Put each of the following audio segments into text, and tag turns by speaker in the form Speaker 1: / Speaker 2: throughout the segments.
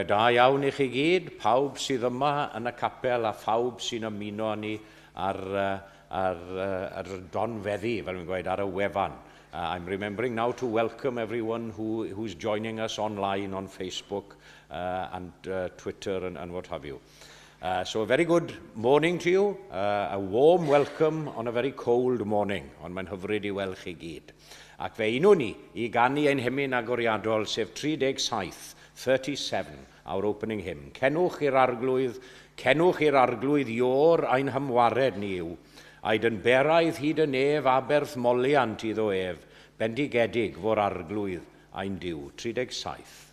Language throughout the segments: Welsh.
Speaker 1: da iawn I chi gyd, pawb sydd yma yn y capel a phawb sy'n ymuno ni ar donfeddi, fel mi'n gweud, ar y wefan. I'm remembering now to welcome everyone who's joining us online on Facebook and Twitter and what have you. So a very good morning to you, a warm welcome on a very cold morning, ond mae'n hyfryd I weld chi gyd. Ac fe unw ni I ganu ein hymyn agoriadol sef 37, 37, our opening hymn. Cenwch i'r arglwydd io'r ein hymwared ni yw, aid yn beraidd hyd yn ef aberth moliant iddo ef, bendigedig fo'r arglwydd ein diw. 37.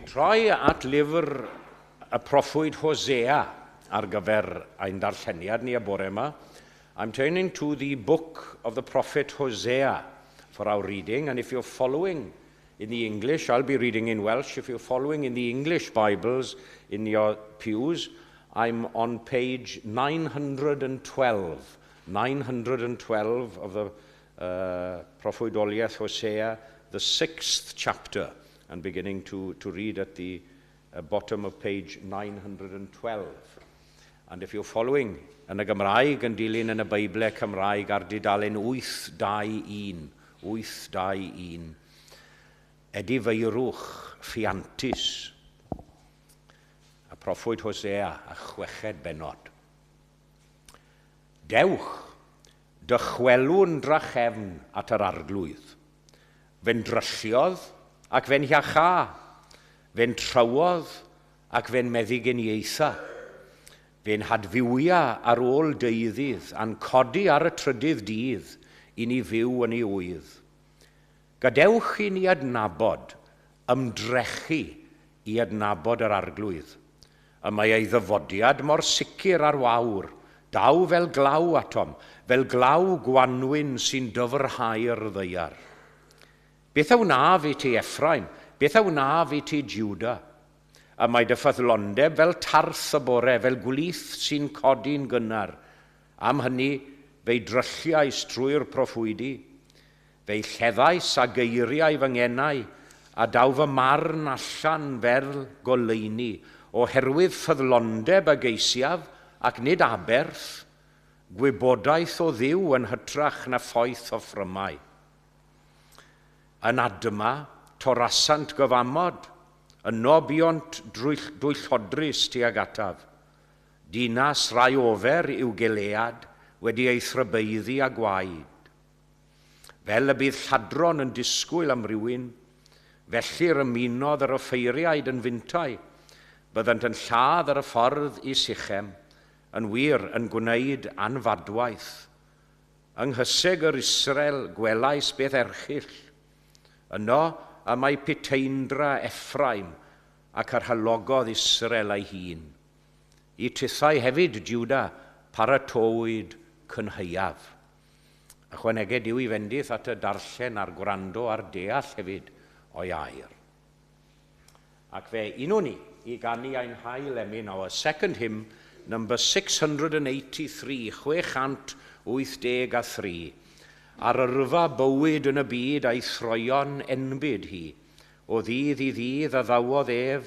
Speaker 1: Troi at lyfr y proffwyd Hosea ar gyfer ein darlleniad ni y bore yma. I'm turning to the book of the prophet Hosea for our reading, and if you're following in the English, I'll be reading in Welsh. If you're following in the English Bibles in your pews, I'm on page 912. 912 of the Proffwydoliaeth Hosea, the 6th chapter, and beginning to read at the bottom of page 912. And if you're following yn y Gymraeg, yn dilyn yn y Beiblau Cymraeg ar dudalen 821, 821, Edifeirwch ffiantus, a proffwyd Hosea a chweched benod. Dewch, dychwelwn drachefn at yr arglwydd. Fe'n drylliodd ac fe'n hiacha, fe'n trywodd ac fe'n meddyginiaetha. Fe'n hadfywia ar ôl deuddydd a'n codi ar y trydydd dydd i ni fyw yn ei wydd. Gadewch i ni adnabod, ymdrechu i adnabod yr arglwydd. Y mae ei ddyfodiad mor sicr ar wawr, daw fel glaw atom, fel glaw gwanwyn sy'n dyfrhau'r ddeiar. Beth a wnaf i ti Effraim? Beth a wnaf i ti Juda? A mae dy ffyddlondeb fel tarth y bore, fel gwlith sy'n codi'n gynnar. Am hynny, fe'i drylliais trwy'r proffwydi, fe'i lleddais a geiriau fy ngenau, a daw fy marn allan fel goleuni, oherwydd ffyddlondeb a geisiaf ac nid aberth, gwybodaeth o ddiw yn hytrach na ffoeth o ffrymau. Yn adma, torasant gyfamod, yno buont dwyllhodrus tuag ataf. Dinas rai ofer i'w Gilead wedi ei thrybeiddi a gwaed. Fel y bydd lladron yn disgwyl am rywun, felly'r ymunodd yr offeiriaid yn fyntau, byddant yn lladd ar y ffordd i Sychem, yn wir yn gwneud anfadwaith. Yng nghyseg yr Israel gwelais beth erchill. Yno y mae Piteindra Effraim ac arhylogodd Israel ei hun. I tithau hefyd Juda paratowyd cynheuaf. Ychwaneged yw i fendith at y darllen a'r gwrando a'r deall hefyd o'i air. Ac fe unwn ni i ganu ein hael emyn our second hymn, number 683, 683, ar yrfa bywyd yn y byd a'i throion enbyd hi, o ddydd i ddydd a ddawodd ef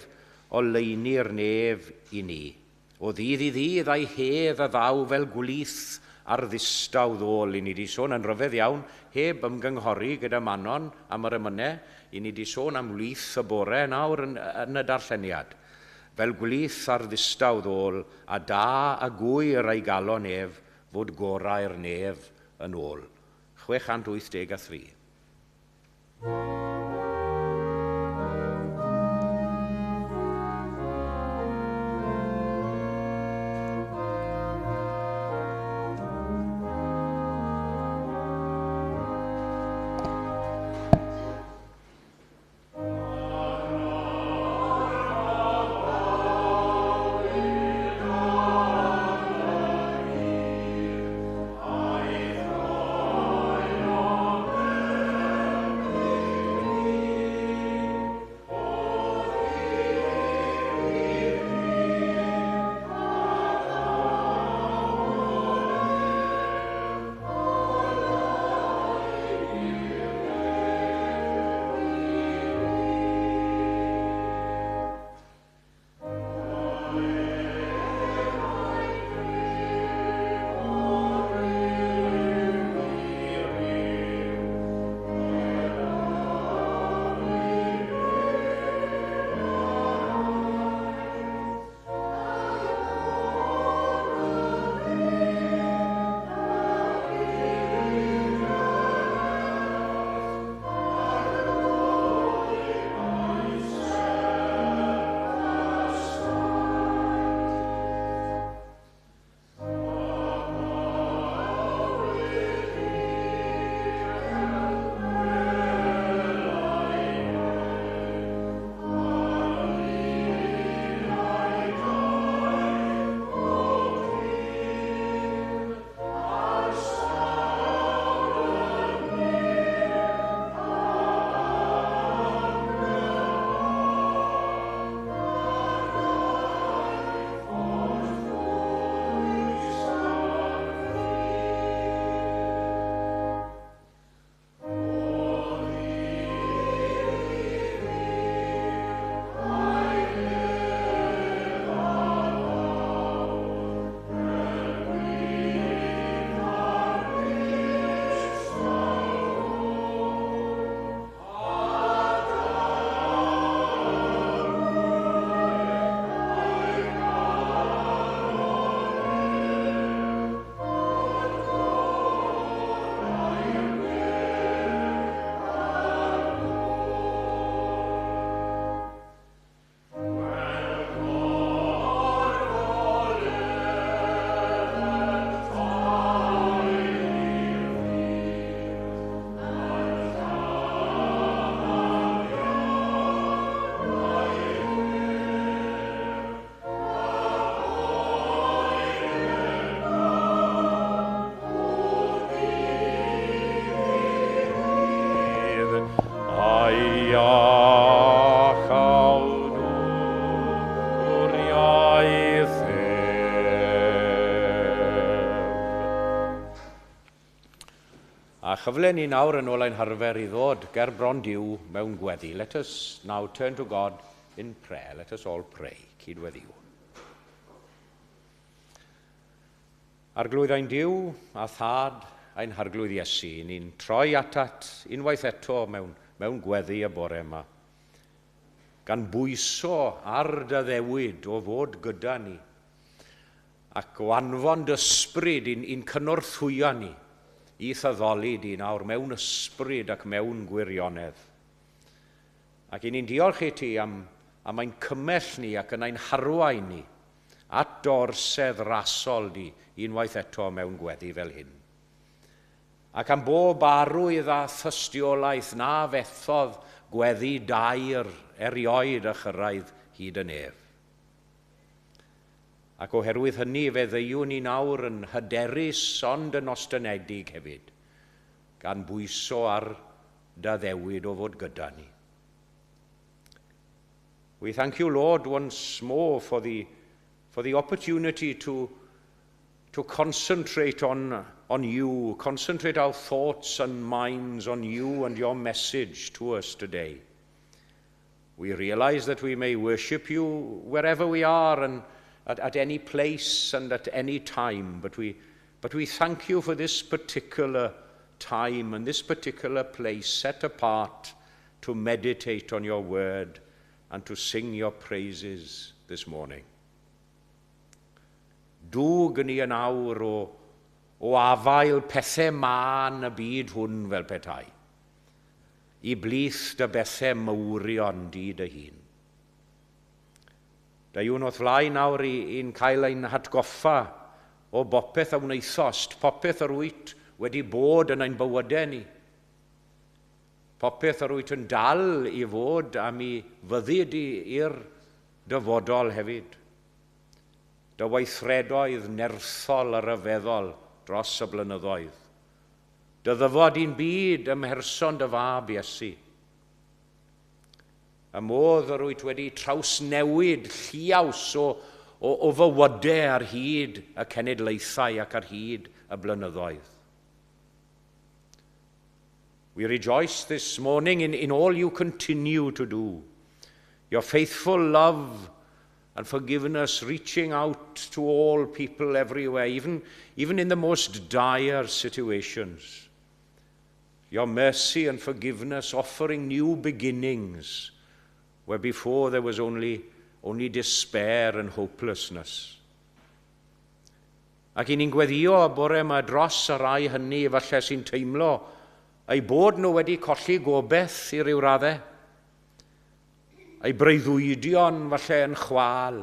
Speaker 1: o leini'r nef i ni. O ddydd i ddydd a'i hedd a ddaw fel gwlith ar ddistaw ddôl. I ni di sôn yn rhyfedd iawn, heb ymgynghori gyda Manon am yr ymynau, i ni di sôn am lwyth y bore nawr yn y darlleniad. Fel gwlith ar ddistaw ddôl, a da a gwyr ei galon ef, fod gorau'r nef yn ôl. 683. A chyfle ni nawr yn ôl ein harfer I ddod ger bron Duw mewn gweddi. Let us now turn to God in prayer. Let us all pray. Cydweddiw. Arglwydd ein Duw a thad ein harglwydd Iesu. Ni'n troi atat unwaith eto mewn gweddi y bore yma. Gan bwyso ar dy ddewid o fod gyda ni. Ac o anfon ysbryd i'n cynorthwyo ni I thaddoli di nawr mewn ysbryd ac mewn gwirionedd. Ac I ni'n diolch I ti am ein cymell ni ac yn ein harwain ni at dorsedd rasol di unwaith eto mewn gweddi fel hyn. Ac am bob arwydd a thystiolaeth na fethodd gweddi dair erioed a chyrraedd hyd yn ef. Ac oherwydd hynny fe ddeiwn ni nawr yn hyderus ond yn ostynedig hefyd, gan bwyso ar dy ddewid o fod gyda ni. We thank you, Lord, once more for the opportunity to concentrate on you, concentrate our thoughts and minds on you and your message to us today. We realize that we may worship you wherever we are and at any place and at any time, but we thank you for this particular time and this particular place set apart to meditate on your word and to sing your praises this morning. Dwg ni yn awr o afael pethau ma'n y byd hwn fel petai, I blith dy bethau mawrion di dy hun. Da yw'n o'r flaen nawr i'n cael ein hatgoffa o bopeth a wneithost, popeth ar wyt wedi bod yn ein bywydau ni. Popeth ar wyt yn dal I fod am I fyddyd i'r dyfodol hefyd. Dy weithredoedd nerthol a ryfeddol dros y blynyddoedd. Dy ddyfod i'n byd ymherson dy fab Iesu. Y modd yr wyt wedi trawsnewid lliaws o fywydau ar hyd y cenedlaethau ac ar hyd y blynyddoedd. We rejoice this morning in all you continue to do. Your faithful love and forgiveness reaching out to all people everywhere, even in the most dire situations. Your mercy and forgiveness offering new beginnings where before there was only despair and hopelessness. Ac I ni'n gweddio y bore yma dros y rai hynny falle sy'n teimlo eu bod nhw wedi colli gobeith I ryw raddau. Eu breuddwydion falle yn chwal.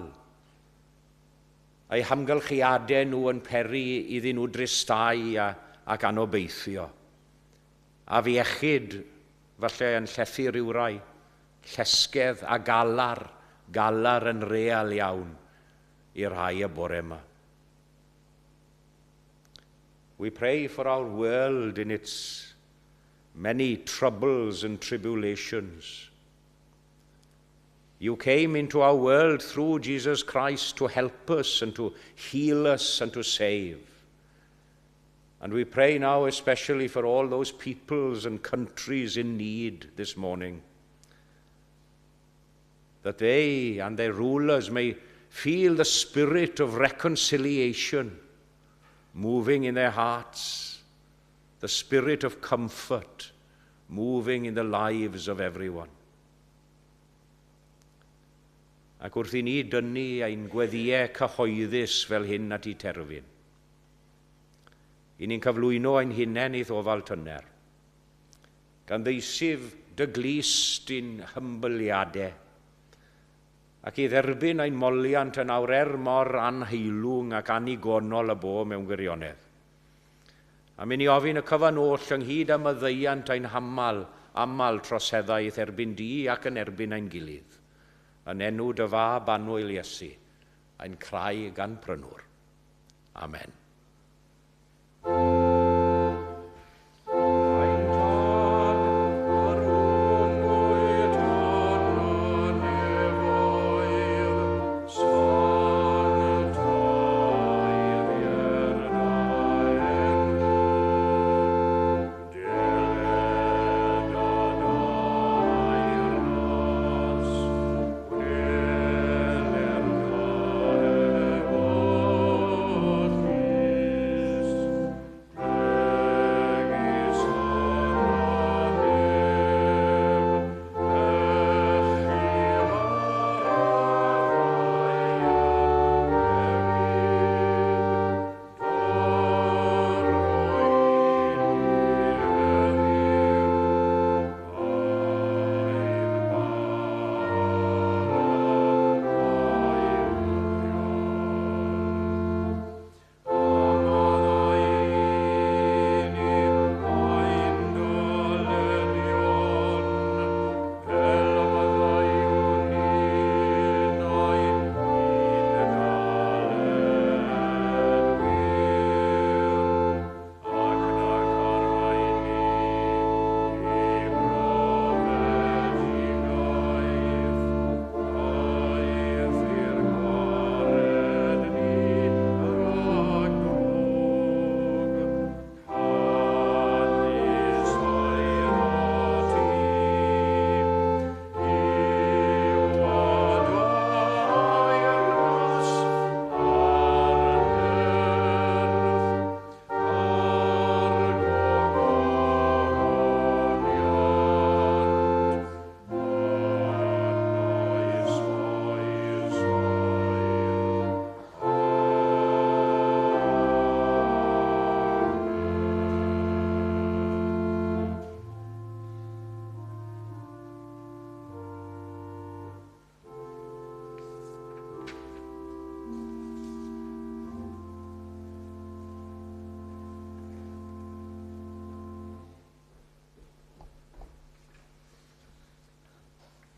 Speaker 1: Eu hamgylchiadau nhw yn peri iddyn nhw dristau ac anobeithio. A fi iechyd falle yn llethu ryw rai. Llesgedd a galar yn real iawn i'r rhai y bore yma. We pray for our world in its many troubles and tribulations. You came into our world through Jesus Christ to help us and to heal us and to save. And we pray now especially for all those peoples and countries in need this morning, that they and their rulers may feel the spirit of reconciliation moving in their hearts, the spirit of comfort moving in the lives of everyone. Ac wrth I ni dynnu ein gweddiau cyhoeddus fel hyn at I terfyn, I ni'n cyflwyno ein hunain I ddofal tyner, gan ddeisif dy glist i'n hymbyliadau, ac I dderbyn ein moliant yn awr mor anheilwng ac anigonol y bo mewn gwirionedd. A mi ni ofyn y cyfan oll ynghyd am y ddeiant ein amal troseddaeth erbyn di ac yn erbyn ein gilydd. Yn enw dy fab annwyl Iesu, ein crau gan prynwr. Amen.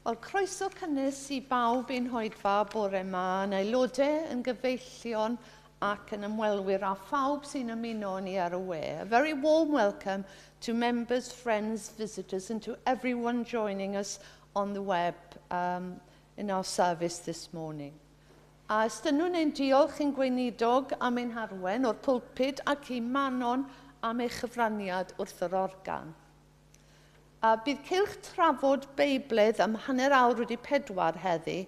Speaker 2: Wel, croeso cynnes I bawb i'n hoedfa bore yma, yn aelodau, yn gyfeillion ac yn ymwelwyr a phawb sy'n ymuno ni ar y we. A very warm welcome to members, friends, visitors and to everyone joining us on the web in our service this morning. A ystynwn ein diolch yn gweinidog am ein harwen o'r pwlpid ac I Manon am ei chyfraniad wrth yr organ. Bydd cylch trafod Beibledd am hanner awr wedi 4 heddi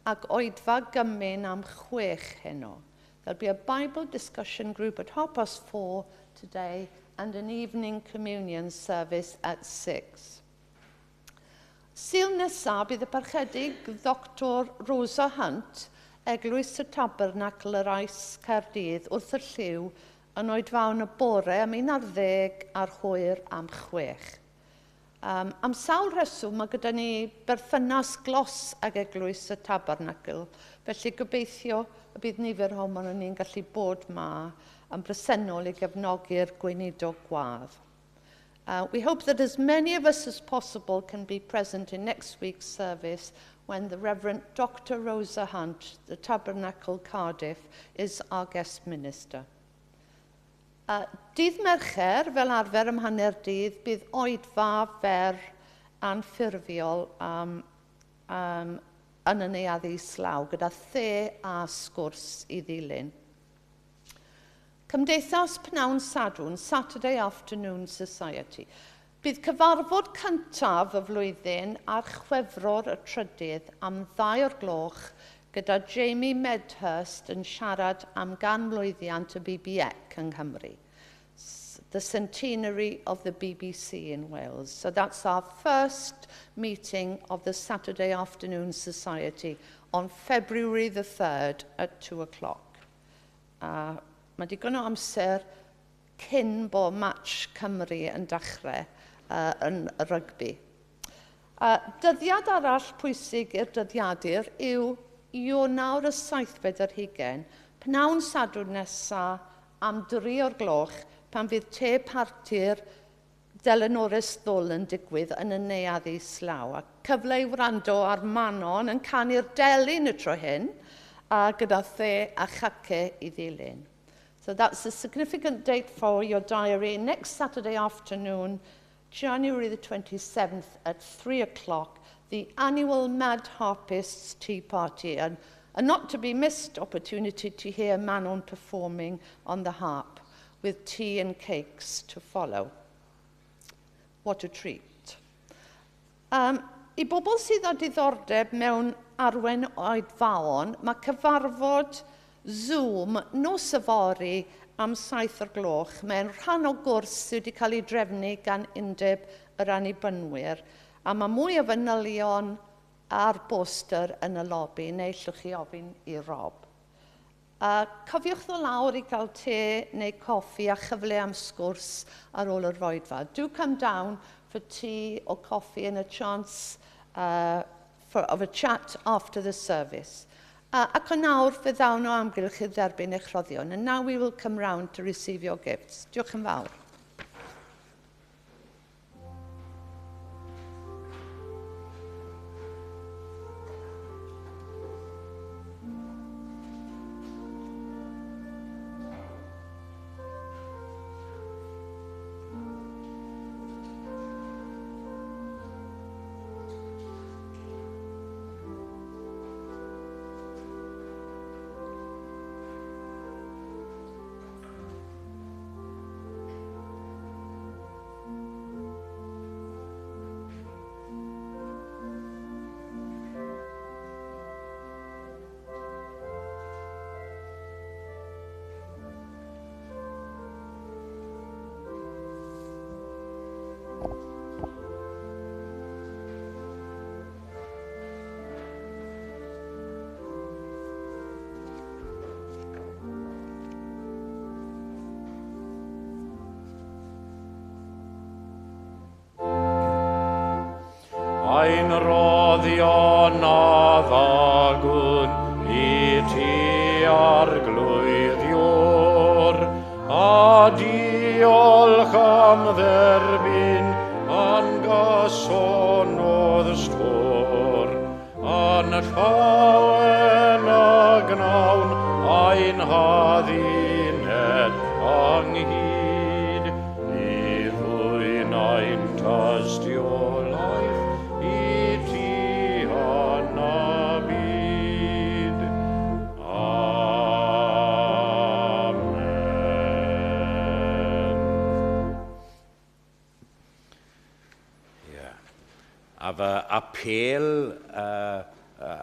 Speaker 2: ac oedfa gymyn am 6 heno. There'll be a Bible discussion group at 4:30 today and an evening communion service at 6. Sul nesaf bydd y parchedig Dr Rosa Hunt, Eglwys y Tabernacl yr Aes Caerdydd wrth y lliw yn oedfawn y bore am 11 ar hwyr am 6. Am sawl rheswm mae gyda ni berthynas glos ag Eglwys y Tabernacl, felly gobeithio y bydd nifer ohonon ni'n gallu bod yma yn bresennol I gefnogi'r gweinidog gwadd. We hope that as many of us as possible can be present in next week's service when the Reverend Dr Rosa Hunt, the Tabernacle Cardiff, is our guest minister. Dydd Mercher, fel arfer ym hanner dydd, bydd oedfa fer anffurfiol yn y neuaddu islaw gyda the a sgwrs I ddilyn. Cymdeithas Pnawn Sadwrn, Saturday Afternoon Society. Bydd cyfarfod cyntaf y flwyddyn ar Chwefror y 3 am 2:00 gyda Jamie Medhurst yn siarad am ganmlwyddiant y BBEC yng Nghymru, the centenary of the BBC in Wales. So that's our first meeting of the Saturday Afternoon Society on February the 3rd at 2:00. Mae digon o amser cyn bo match Cymru yn dechrau yn y rygbi. Dyddiad arall pwysig i'r dyddiadur yw Ionawr y 740, Pnawn Sadwrn nesa am 3:00 pan fydd te partir Delanores Ddwl yn digwydd yn y neuaddu islaw. A cyfle I wrando ar Manon yn canu'r delyn y tro hyn, gyda the a chace I ddilyn. So that's a significant date for your diary. Next Saturday afternoon, January the 27th at 3:00, the annual Mad Harpists Tea Party, and a not to be missed opportunity to hear Manon performing on the harp, with tea and cakes to follow. What a treat. I bobl sydd â diddordeb mewn arwen oedfaon, mae cyfarfod Zoom nos yfory am 7:00 mewn rhan o gwrs sydd wedi cael ei drefnu gan undeb yr annibynwyr, a mae mwy o fanylion ar boster yn y lobi, neu llwch chi ofyn I Rob. Cofiwch ddod lawr I gael te neu coffi a chyfle am sgwrs ar ôl yr roedfa. Do come down for tea or coffee and a chance of a chat after the service. Ac o nawr fe ddawn o amgylch I dderbyn eich rhoddion. And now we will come round to receive your gifts. Diolch yn fawr.
Speaker 1: Ein roddion a ddagwn I ti arglwyddiwr, a diolch am dderbyn an gasonodd stwr. llawen a gnawn ein haddinet anghyd I ddwy'n ein tastio laeth I ti hon a byd. Amen. A fy apel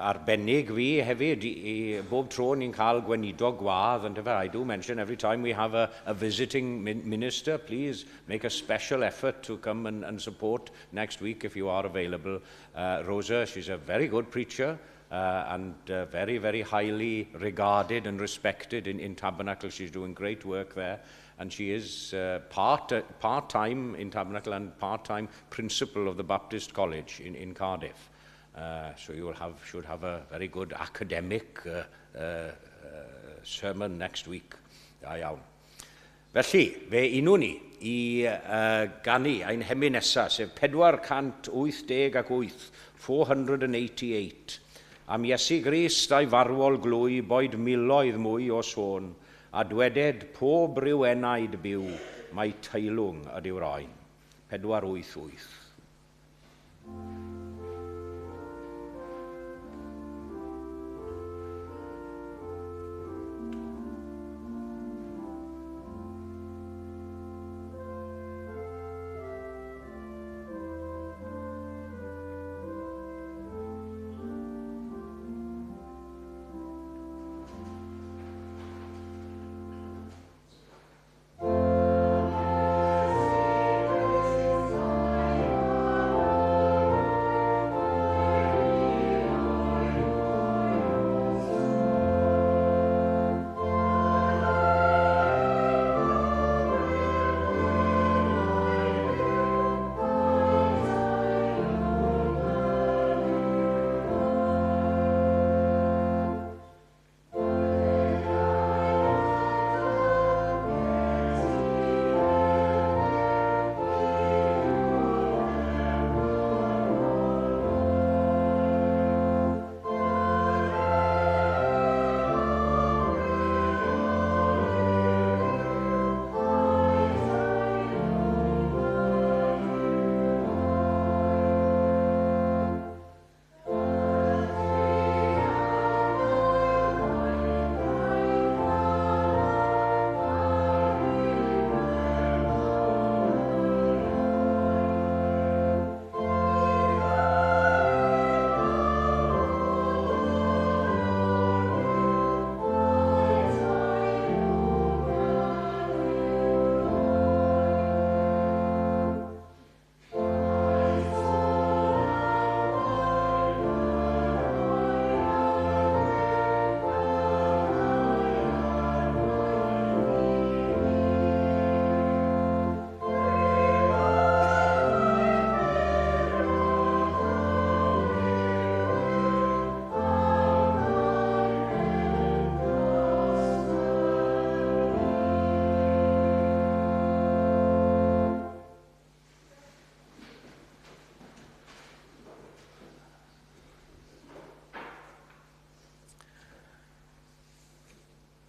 Speaker 1: arbennig fi hefyd I bob tro ni'n cael gweinidog gwadd, and I do mention every time we have a visiting minister, please make a special effort to come and support next week if you are available. Rosa, she's a very good preacher and very, very highly regarded and respected in Tabernacle. She's doing great work there. And she is part-time in Tabernacle and part-time principal of the Baptist College in Cardiff. So you should have a very good academic sermon next week. Da iawn. Felly, fe unwn ni I ganu ein hemi nesa, sef 488, 488. Am Iesu Grist a'i farwol glwy, boed miloedd mwy o sôn, a dweded pob ryw enaid byw, mae teilwng ydyw'r oen. 488.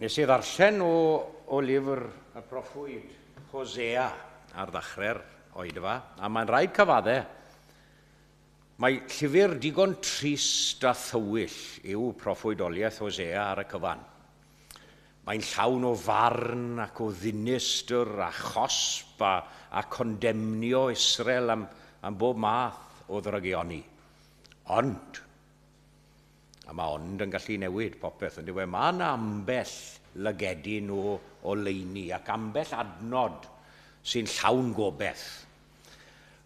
Speaker 1: Nes I ddarllen o lyfr y proffwyd Hosea ar ddechrau'r oedfa, a mae'n rhaid cyfaddau. Mae llyfr digon trist a thywyll yw proffwydoliaeth Hosea ar y cyfan. Mae'n llawn o farn ac o ddinistr a chosb a condemnio Israel am bob math o ddrygioni. Ond, a mae ond yn gallu newid popeth, yn diwedd, mae yna ambell lygedyn o leini ac ambell adnod sy'n llawn gobeith.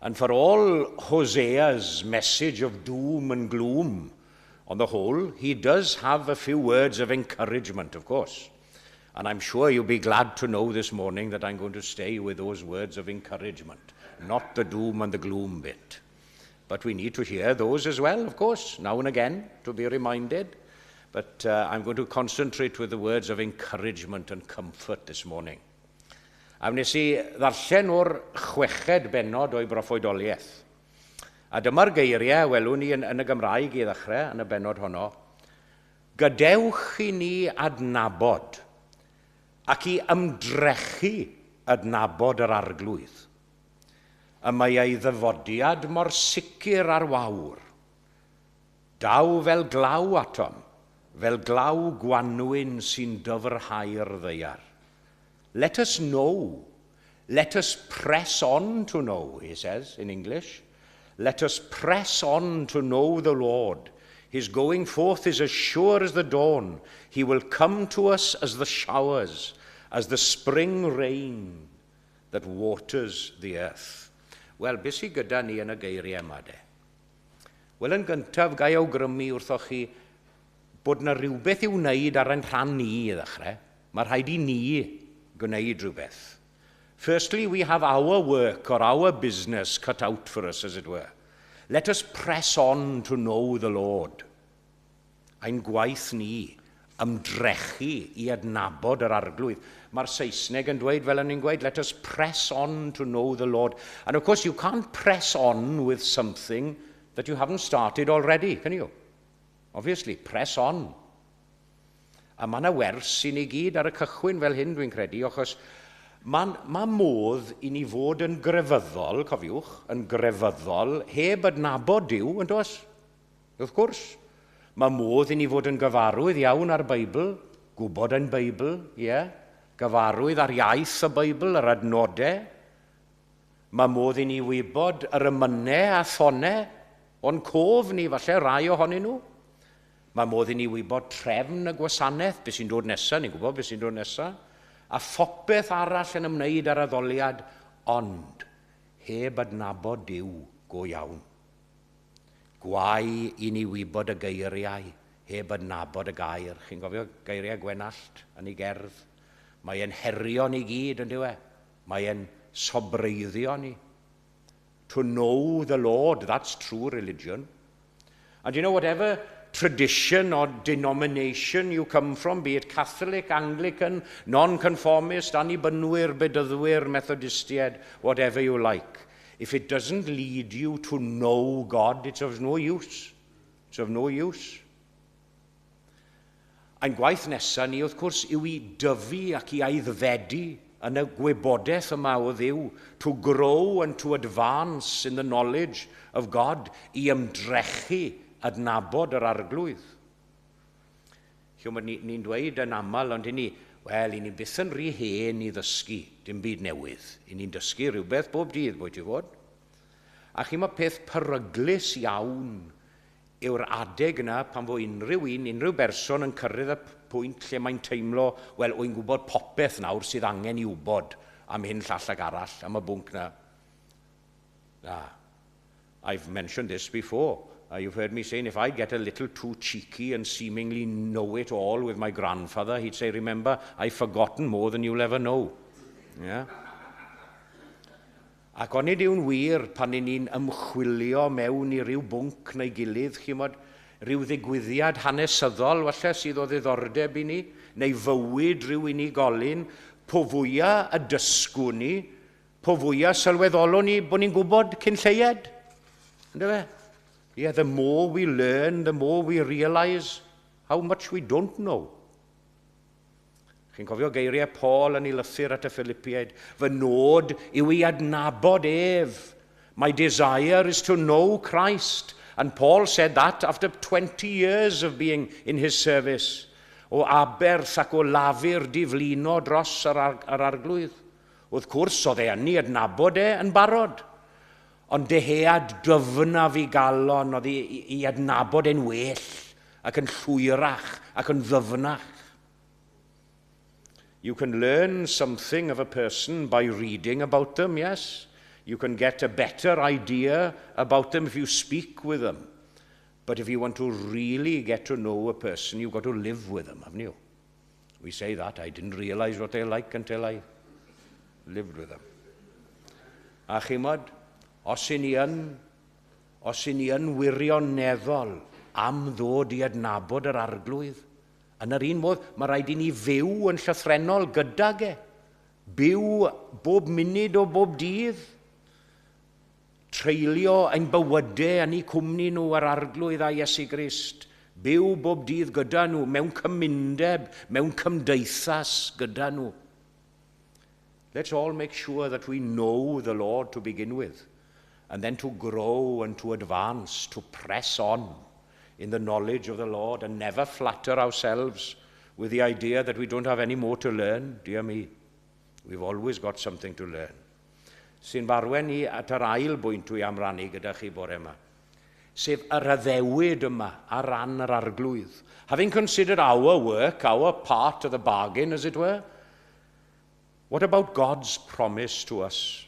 Speaker 1: And for all Hosea's message of doom and gloom, on the whole, he does have a few words of encouragement, of course. And I'm sure you'll be glad to know this morning that I'm going to stay with those words of encouragement, not the doom and the gloom bit. But we need to hear those as well, of course, now and again, to be reminded. But I'm going to concentrate with the words of encouragement and comfort this morning. A wnes I ddarllen o'r chweched bennod o'i broffwydoliaeth. A dyma'r geiriau welwn ni yn y Gymraeg i ddechrau, yn y benod honno. Gadewch i ni adnabod ac i ymdrechu adnabod yr arglwydd. A mae ei ddyfodiad mor sicr ar wawr. Daw fel glaw atom, fel glaw gwanwyn sy'n dyfrhau'r ddeiar. Let us know, let us press on to know, he says in English. Let us press on to know the Lord. His going forth is as sure as the dawn. He will come to us as the showers, as the spring rain that waters the earth. Wel, beth sydd gyda ni yn y geiriau yma de? Wel, yn gyntaf, gai awgrymu wrthoch chi bod na rhywbeth i'w wneud ar ein rhan ni i ddechrau. Mae rhaid i ni gwneud rhywbeth. Firstly, we have our work or our business cut out for us, as it were. Let us press on to know the Lord. Ein gwaith ni, ymdrechu i adnabod yr arglwydd. Mae'r Saesneg yn dweud, fel yn ni'n gweud, let us press on to know the Lord. And of course, you can't press on with something that you haven't started already, can you? Obviously, press on. A mae yna wers i ni gyd ar y cychwyn fel hyn, dwi'n credu, achos mae modd i ni fod yn grefyddol, cofiwch, yn grefyddol, heb adnabod Duw, yn dos? Wrth gwrs. Mae modd i ni fod yn gyfarwydd iawn ar Beibl, gwybod yn Beibl, gyfarwydd ar iaith y Beibl, yr adnodau. Mae modd i ni wybod yr ymynau a thonau, ond cof ni falle rai ohonyn nhw. Mae modd i ni wybod trefn y gwasanaeth, beth sy'n dod nesaf, ni'n gwybod beth sy'n dod nesaf, a phopeth arall yn ymwneud ar addoliad, ond heb adnabod Duw go iawn. Gwai i ni wybod y geiriau, heb adnabod y gair. Chi'n gofio geiriau Gwenallt yn ei gerdd? Mae e'n herio ni gyd, yn diwe. Mae e'n sobreiddio ni. To know the Lord, that's true religion. And you know, whatever tradition or denomination you come from, be it Catholic, Anglican, non-conformist, annibynwyr, bedyddwyr, Methodistiaid, whatever you like, if it doesn't lead you to know God, it's of no use. It's of no use. Ein gwaith nesaf ni, wrth gwrs, yw i dyfu ac i aeddfedu yn y gwybodaeth yma o Dduw, to grow and to advance in the knowledge of God, i ymdrechu adnabod yr arglwydd. Ni'n dweud yn aml, ond i ni ni byth yn rhy hen i ddysgu, dim byd newydd. I ni'n dysgu rhywbeth bob dydd, bwyd i fod. A chi mae peth peryglus iawn yw'r adeg yna pan fo unrhyw berson yn cyrraedd y pwynt lle mae'n teimlo, wel, wy'n gwybod popeth nawr sydd angen i wybod am hyn llall ag arall, am y bwnc na. I've mentioned this before. You've heard me saying, if I get a little too cheeky and seemingly know it all with my grandfather, he'd say, remember, I've forgotten more than you'll ever know. Yeah? Ac onid yw'n wir pan ni'n ymchwilio mewn i ryw bwnc neu gilydd, chymod, ryw ddigwyddiad hanesyddol, falle sydd o ddiddordeb i ni, neu fywyd ryw unigolyn, po fwyaf y dysgwn ni, po fwyaf sylweddolwn ni bod ni'n gwybod cyn lleied. Ynddo fe? Yeah, the more we learn, the more we realise how much we don't know. Chi'n cofio geiriau Paul yn ei lythyr at y Philippiaid. Fy nod yw i adnabod ef. My desire is to know Christ. And Paul said that after 20 years of being in his service. O aberth ac o lafur diflino dros yr arglwydd. Wrth gwrs, oedd e yn ei adnabod yn barod. Ond dehead dyfnaf i galon oedd i adnabod e'n well ac yn llwyrach ac yn ddyfnach. You can learn something of a person by reading about them, yes. You can get a better idea about them if you speak with them. But if you want to really get to know a person, you've got to live with them, haven't you? We say that. I didn't realize what they're like until I lived with them. A chymod, os i ni yn wirioneddol am ddod i adnabod yr arglwydd, yn yr un modd, mae rhaid i ni fyw yn llythrenol gydag e. Byw bob munud o bob dydd. treulio ein bywydau yn eu cwmni nhw ar arglwydd a Iesu Grist. Byw bob dydd gyda nhw, mewn cymundeb, mewn cymdeithas gyda nhw. Let's all make sure that we know the Lord to begin with, and then to grow and to advance, to press on in the knowledge of the Lord, and never flatter ourselves with the idea that we don't have any more to learn. Dear me, we've always got something to learn. Sy'n barwen ni at yr ail bwynt dwi am rannu gyda chi bore yma, sef yr addewid yma ar ran yr arglwydd. Having considered our work, our part of the bargain, as it were, what about God's promise to us?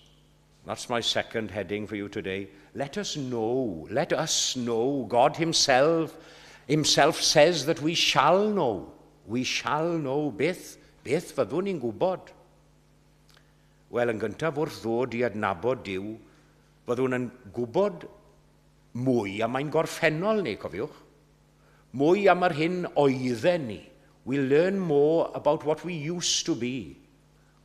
Speaker 1: That's my second heading for you today. Let us know. God himself says that we shall know. We shall know. Beth fyddwn ni'n gwybod? Wel, yn gyntaf wrth ddod i adnabod Duw, byddwn yn gwybod mwy am ein gorffennol ni, cofiwch. Mwy am yr hyn oedden ni. We'll learn more about what we used to be.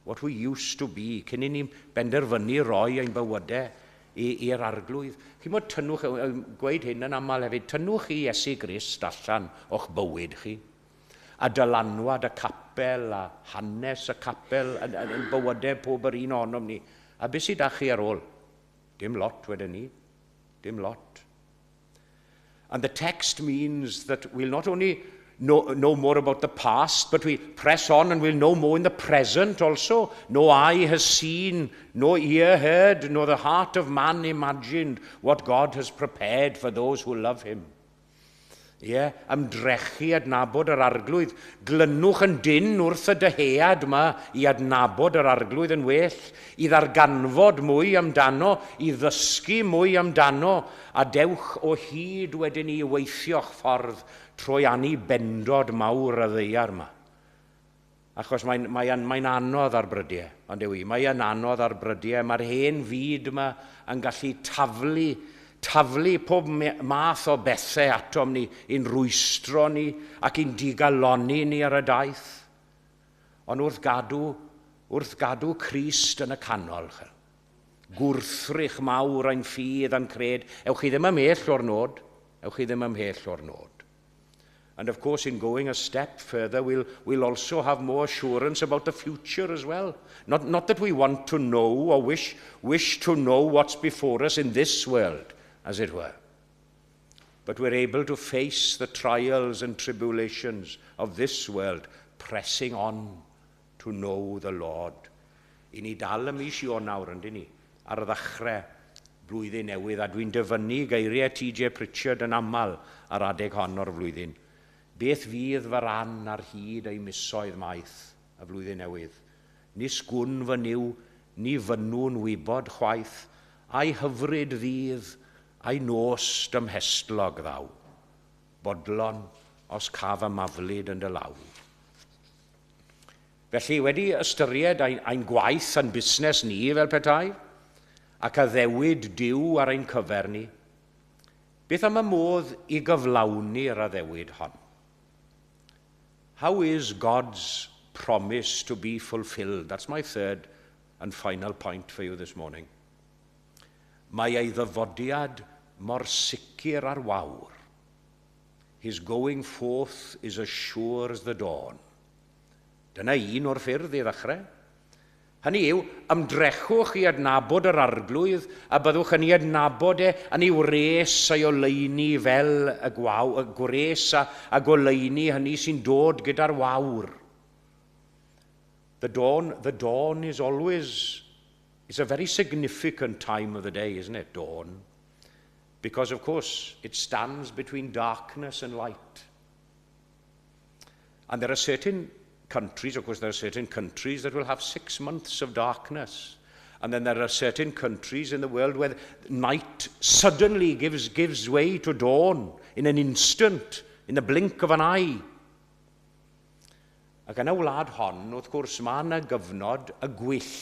Speaker 1: What we used to be. Cyn i ni benderfynu roi ein bywydau i'r arglwydd. Chi mod tynnwch, gweud hyn yn aml hefyd, tynnwch i Iesu Grist allan o'ch bywyd chi. A dylanwad y capel, a hanes y capel, yn bywydau pob yr un ohonom ni. A beth sydd â chi ar ôl? Dim lot wedyn ni. Dim lot. And the text means that we'll not only know more about the past, but we press on and we'll know more in the present also. No eye has seen, no ear heard, nor the heart of man imagined what God has prepared for those who love him. Ymdrechu adnabod yr arglwydd. Glynwch yn dyn wrth y dyhead yma i adnabod yr arglwydd yn well, i ddarganfod mwy amdano, i ddysgu mwy amdano, a dewch o hyd wedyn i weithio'ch ffordd trwy anni bendod mawr y ddeiar yma. Achos mae'n anodd ar brydiau, ond ewi, mae'n anodd ar brydiau. Mae'r hen fyd yma yn gallu taflu pob math o bethau atom ni, i'n rwystro ni ac i'n digaloni ni ar y daith. Ond wrth gadw Crist yn y canol, gwrthrych mawr ein ffydd a'n cred, ewch chi ddim ymhell o'r nod, And of course, in going a step further, we'll also have more assurance about the future as well. Not that we want to know or wish to know what's before us in this world, as it were. But we're able to face the trials and tribulations of this world, pressing on to know the Lord. I ni dal ym mis Ionawr, yndyn ni, ar y ddechrau blwyddyn newydd, a dwi'n dyfynnu geiriau T.J. Pritchard yn aml ar adeg hon o'r flwyddyn. Beth fydd fy ran ar hyd ei misoedd maith y flwyddyn newydd? Ni sgwn fy niw, ni fynwn wybod chwaith, a'i hyfryd ddydd, a'i nos dymhestlog ddaw, bodlon os caf y maflid yn dy law. Felly wedi ystyried ein gwaith yn busnes ni fel petai, ac a ddewid Duw ar ein cyfer ni, beth am y modd i gyflawni'r addewid hon? How is God's promise to be fulfilled? That's my third and final point for you this morning. Mae ei ddyfodiad mor sicr ar wawr. His going forth is as sure as the dawn. Dyna un o'r ffyrdd i ddechrau. Hynny yw, ymdrechwch i adnabod yr arglwydd, a byddwch yn ei adnabod yn ei wres a'i oleuni fel y gwres a goleuni hynny sy'n dod gyda'r wawr. The dawn is always, it's a very significant time of the day, isn't it, dawn? Because, of course, it stands between darkness and light. And there are certain countries, of course, there are certain countries that will have 6 months of darkness. And then there are certain countries in the world where night suddenly gives way to dawn in an instant, in the blink of an eye. Ac yn y wlad hon, wrth gwrs, mae yna gyfnod y gwyll.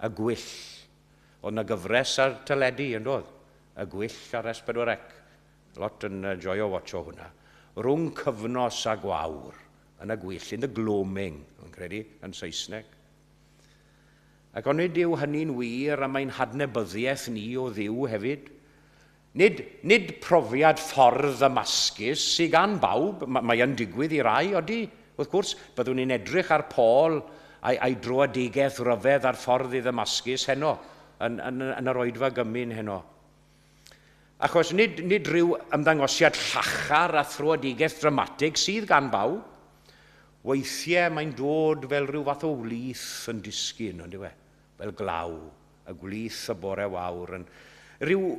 Speaker 1: Oedd yna gyfres ar teledu, yn dod? Y gwyll ar S4C. Lot yn joio watch o hwnna. Rhwng cyfnos a gwawr. Yn y gwyll, in the gloaming, yn credu, yn Saesneg. Ac onid yw hynny'n wir a mae'n hadnebyddiaeth ni o Dduw hefyd? Nid profiad ffordd ymysgus sy'n gan bawb, mae'n digwydd i rai, odi. Wrth gwrs, byddwn ni'n edrych ar Paul a'i droedigeth ryfedd ar ffordd i ddymysgus heno, yn yr oedfa gymyn heno. Achos nid rhyw ymddangosiad llachar a throedigaeth dramatig sydd gan bawb. Weithiau mae'n dod fel rhyw fath o wlith yn disgyn, ond yw e? Fel glaw, y gwlith y bore wawr, yn rhyw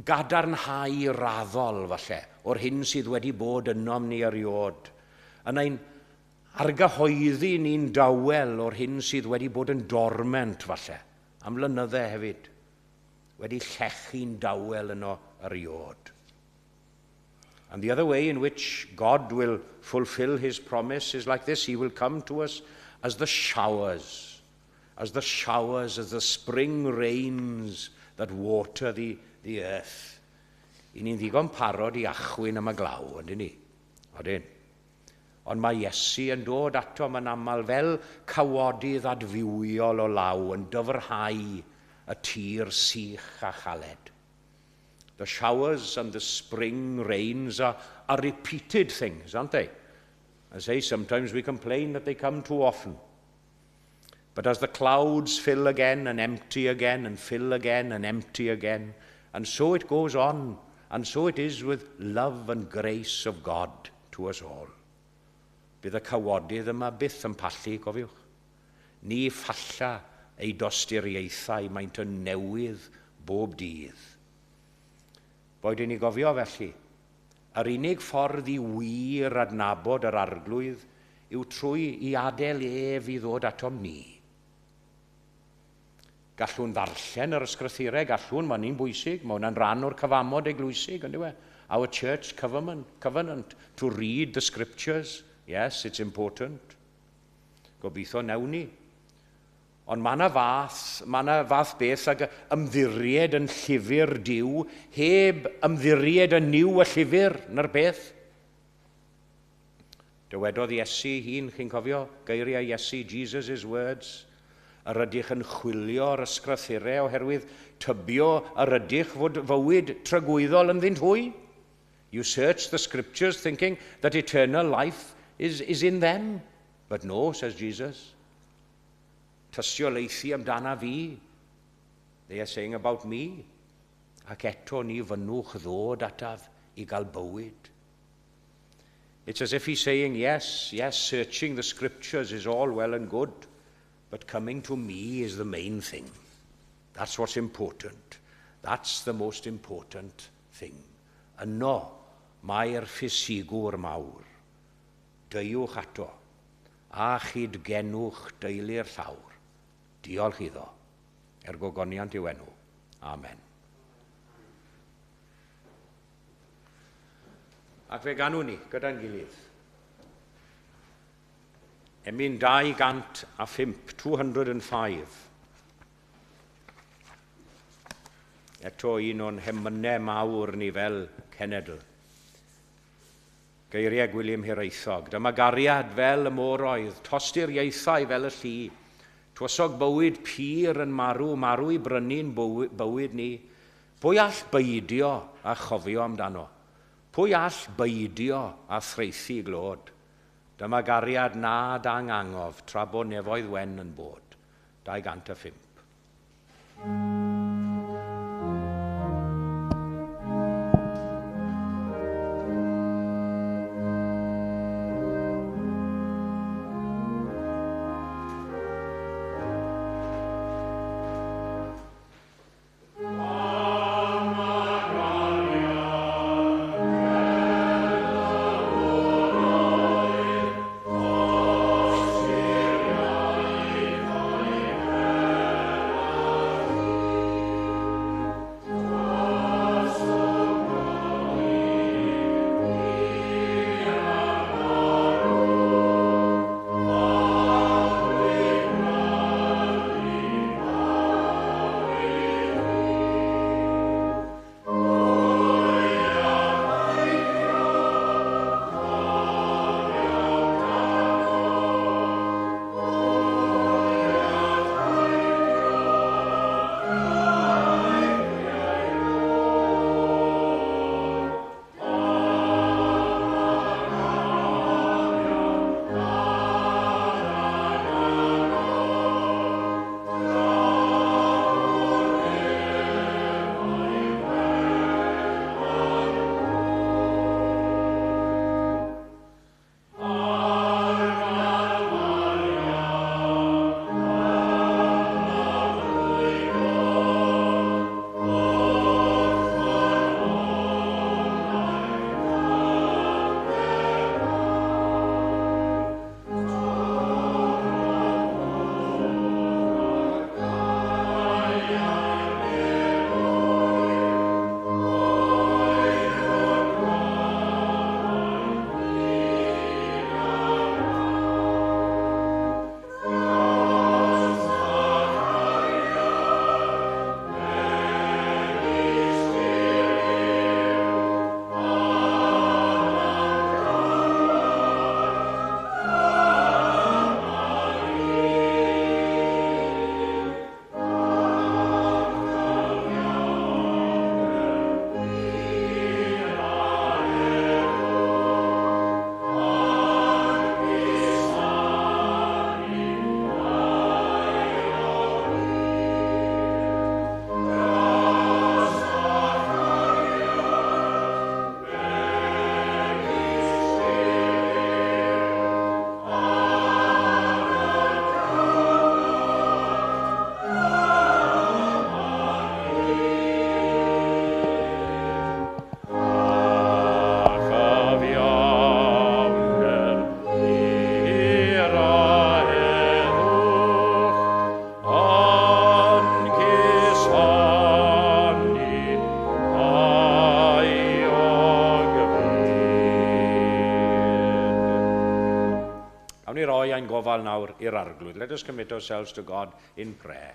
Speaker 1: gadarnhau raddol falle o'r hyn sydd wedi bod ynom ni eriod. Yn ein argyhoeddi ni'n dawel o'r hyn sydd wedi bod yn dorment falle, am flynyddau hefyd, wedi llechu'n dawel yno eriod. And the other way in which God will fulfill his promise is like this. He will come to us as the showers, as the spring rains that water the earth. I ni'n ddigon parod i achwyn am y glaw, yndyn ni? Odyn. Ond mae Iesu yn dod ato yn aml fel cawodydd adfywiol o law yn dyfrhau y tir sych a chaled. The showers and the spring rains are repeated things, aren't they? I say sometimes we complain that they come too often. But as the clouds fill again and empty again and fill again and empty again, and so it goes on, and so it is with love and grace of God to us all. Bydd y cawodydd yma byth yn pallu, gofiwch. Ni ffalla ei dosturiaethau maent yn newydd bob dydd. Boed i ni gofio felly, yr unig ffordd i wir adnabod yr arglwydd yw trwy i adael ef i ddod atom ni. Gallwn ddarllen yr ysgrythurau, gallwn, mae'n un bwysig, mae hwnna'n rhan o'r cyfamod eglwysig, ynddo e? Our church covenant to read the scriptures. Yes, it's important. Gobeithio newn ni. Ond mae yna fath beth ag ymddiried yn llyfr Duw, heb ymddiried yn niw y llyfr, na'r beth. Dywedodd Iesu hun, chi'n cofio, geiriau Iesu, Jesus' words, yr ydych yn chwilio'r ysgrythurau oherwydd tybio yr ydych fod fywyd tragwyddol yn ddynt hwy. You search the scriptures thinking that eternal life is in them. But no, says Jesus. Tystiolaethu amdana fi. They are saying about me. Ac eto ni fynwch ddod ataf i gael bywyd. It's as if he's saying, yes, searching the scriptures is all well and good, but coming to me is the main thing. That's what's important. That's the most important thing. Yno, mae'r ffisigwr mawr. Deiwch ato, a chyd genwch deulu'r llawr. Diolch iddo, gogoniant i'w enw. Amen. Ac fe ganwn ni, gyda'n gilydd. Emyn 205, 205. Eto un o'n hemynau mawr ni fel cenedl. Geiriau Gwilym Hiraethog. Dyma gariad fel y moroedd, tosturiaethau fel y llu. Tywysog bywyd pyr yn marw i brynu'n bywyd ni. Pwy all beidio a chofio amdano? Pwy all beidio a threithi glod? Dyma gariad nad angangof tra bod nefoedd wen yn bod. 205. ymlaen nawr i'r arglwydd. Let us commit ourselves to God in prayer.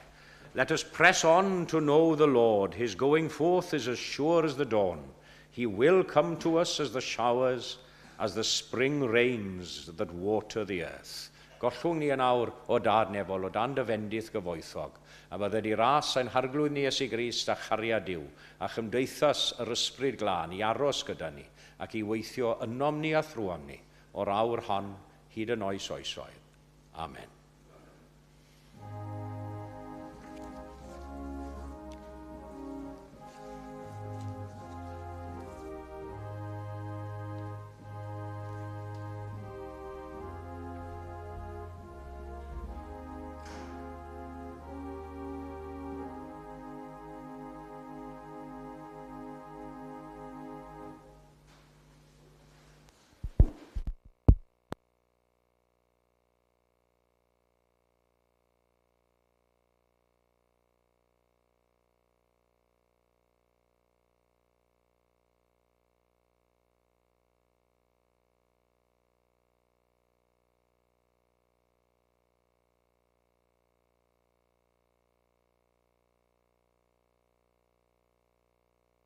Speaker 1: Let us press on to know the Lord. His going forth is as sure as the dawn. He will come to us as the showers, as the spring rains that water the earth. Gollwng ni yn awr o dad nefol, o dan dyfendith gyfoethog, a bydde di ras ein harglwydd ni Iesu Grist a chariad Duw, a chymdeithas yr ysbryd glân i aros gyda ni, ac i weithio ynom ni a thrwom ni, o'r awr hon hyd yn oes oesoedd. Amen.